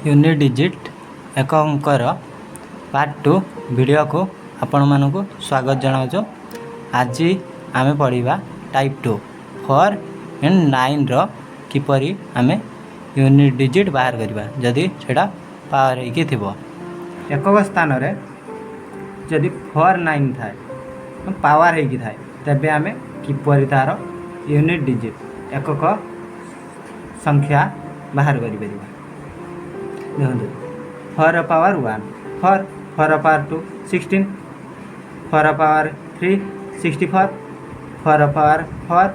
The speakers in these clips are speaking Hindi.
यूनिट डिजिट एक अंकर पार्ट 2 वीडियो को आपण मानक स्वागत जनाऊँ। आज आमे पढ़ा टाइप 2 4 एंड 9 रो किपरि आमे यूनिट डिजिट बाहर करबा जदि सेटा पावर हेकि थिबो। एकक स्थान रे जदि 4 9 थाए पावर हेकि थाए तबे आमे किपरि तार यूनिट डिजिट एकक संख्या बाहर करि परिबा। देखो 4 पावर 1 4 4 पावर 2 16 4 पावर 3 64 4 पावर 4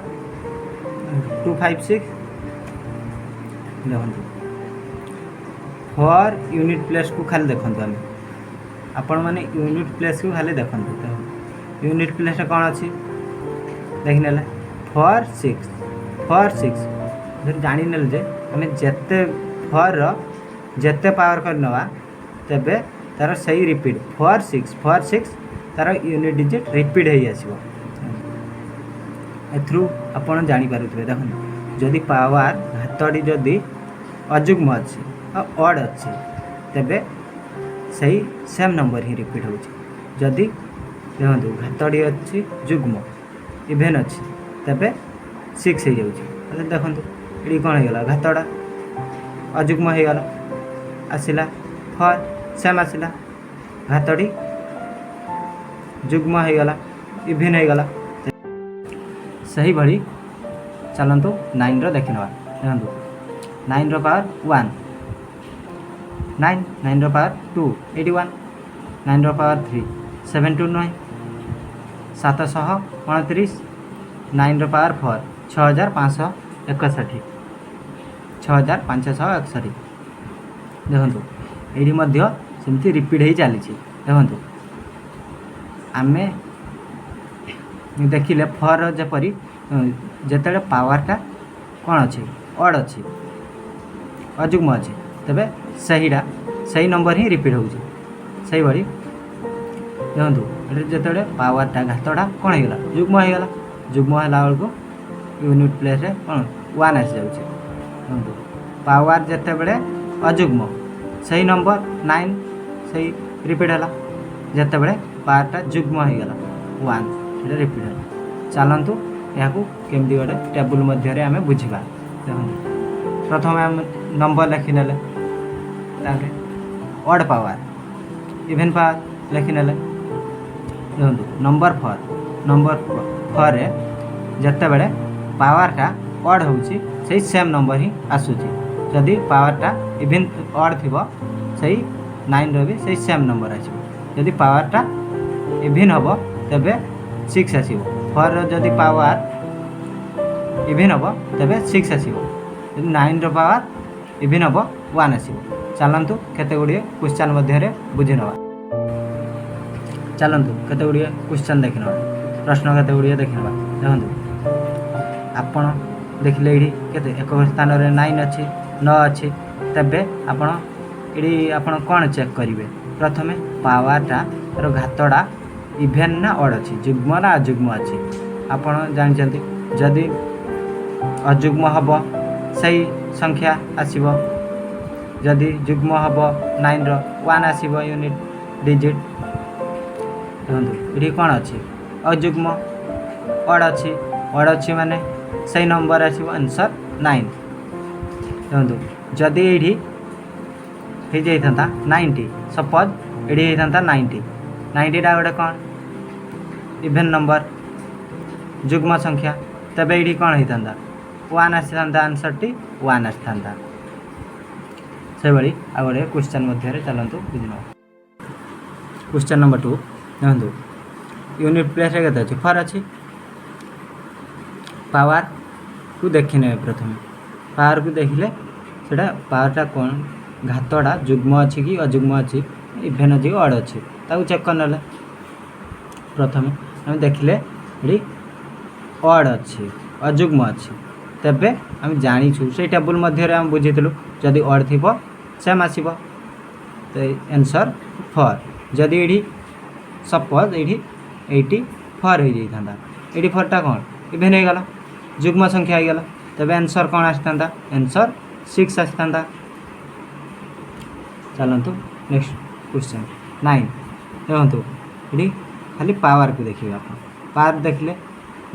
256। देखो 4 यूनिट प्लेस को खाली देखो आम आपण मैंने यूनिट प्लेस को खाली देखो यूनिट प्लेस कौन अच्छी देखने 4 6 4 6 जानी नेल जे आम जेते 4 जेते पावर कर नवा तेबे तार सही रिपीट 4 6 तार यूनिट डिजिट रिपीट हो आसो। एथ्रु आपण जानी पारुथिबे देखो जदि पावर घातडी जदि अजुग्म अच्छी ऑड अच्छी तेबे सही सेम नंबर ही रिपीट होची। जदि देखो घातडी अच्छी जुग्म इवेन अच्छी तेबे 6 हो जाउची। देखो ये कौन हो गला घातडा अजुग्म हो गला आसला 4 सेम आसला घातडी जुग्म हो गला इवेन हो गला। सही भली चलतु 9 रो देखिनवा। देखो 9 रो पावर 1 9 9 रो पावर 2 81 9 रो पावर 3 729 729 9 रो पावर 4 6561 6561। देखो ये सेमती रिपीट हो चली। देखो आम देखिले 4 जपरी जिते पावरटा कौन अच्छे ऑड अच्छी अजुग्म अच्छे तेबे सही नंबर ही रिपीट हो सही भाई। देखो ये जिते पावरटा घातटा कौन होगा जुग्म होगा जुग्म है बेलू यूनिट प्लेस रे कौन 1 आसी जाऊँ। पावर जिते बड़े अजुग्म सही नंबर 9 सही रिपीट है जिते बड़े पावरटा जुग्म होगा 1 से रिपीट है। चलतु यहाँ केमती गोटे टेबुल मध्य आम बुझा। देखो प्रथम आम नंबर लिखिने ऑड पावर इवेन पावर लिखिने देखो नंबर 4 रे जिते बड़े पावरटा ऑड होची सही सेम नंबर ही आसूची। जदि पावरटा इवेन ऑड थी सही 9 रो भी सही सेम नंबर आसो। जदि पावरटा इवेन हम तेबे 6 आसो 4 रो जदि पावर इवेन हम तेबे 6 आसो। जदि 9 रो पावर इवेन हम 1 आसो। चलतु केते गुड़िए क्वेश्चन मध्य बुझी नवा। चलतु केते गुड़िए क्वेश्चन देखि नवा प्रश्न केते गुड़िए देखि नवा। देखो आपण देखिले ये केते एक स्थान रे 9 अच्छी 9 अच्छी तेबे आपण ये आपण कौन चेक करेंगे प्रथमे पावरटा तार घातटा इवेन ना ऑड अच्छी जुग्म ना अजुग्म अच्छी आपण जानते जदि अजुग्म हम सही संख्या आसब जदि जुग्म हम 9 रो 1 आसब यूनिट डिजिट। देखो ये कौन अच्छी अजुग्म ऑड अच्छी माने सही नंबर आसो आंसर 9। देखो जदि ये हो जाता 90 सपोज ये होता 90 टा गोटे कौन इवेन नंबर जुग्म संख्या तबे ये कौन होता 1 आसी था आंसर टी 1 आसी था। से भाई आ गए क्वेश्चन मध्य चलतु बुझना। क्वेश्चन नंबर 2 देखो यूनिट प्लेस के 4 अच्छी पावर को देखने प्रथम पावर को देखिले सेटा पावरटा कौन घातटा जुग्म अच्छी कि अजुग्म अच्छी इवेन अच्छी ऑड अच्छी ताकू चेक कर ना। प्रथम आम देखिले ये ऑड अच्छी अजुग्म अच्छी तेबे आम जानीचु से टेबुल मध्य आम बुझीलु जदि ऑड थी सेम आसब तो आंसर 4। जदि ये सपोज ये 84 हो जाता 84टा कौन इवेन हो गला जुग्म संख्या हो गला तेबे आंसर कौन आसता आंसर 6 आसता। चलतु नेक्स्ट क्वेश्चन 9 देखो ये खाली पावर को देखिए आप पावर देखले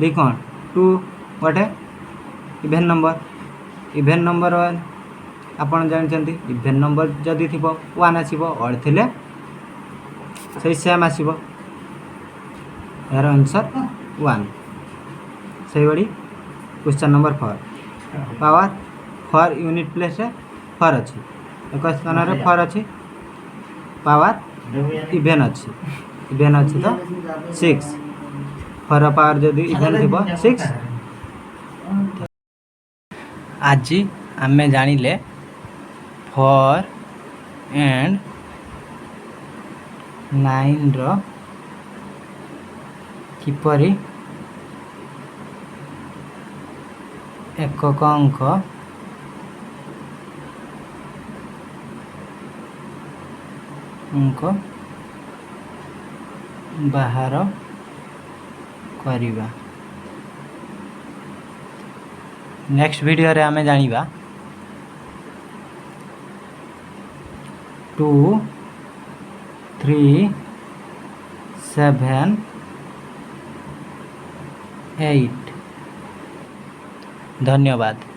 ये कौन 2 गोटे इभेन नंबर आपन जानते इभेन नंबर जदि थी 1 आसो अड थे से सेम आसो यार आंसर 1 से बड़ी question number 4 power 4 unit place 4 अच्छी एक स्थान 4 अच्छी पावर इभेन अच्छी तो 6 4 पावर जदि इभेन थी 6 आज आमे जानिले 4 एंड 9 रो किपरि एकक अंक बाहर करिबा नेक्स्ट वीडियो रे आमे जानिबा 2 3 7 8 धन्यवाद।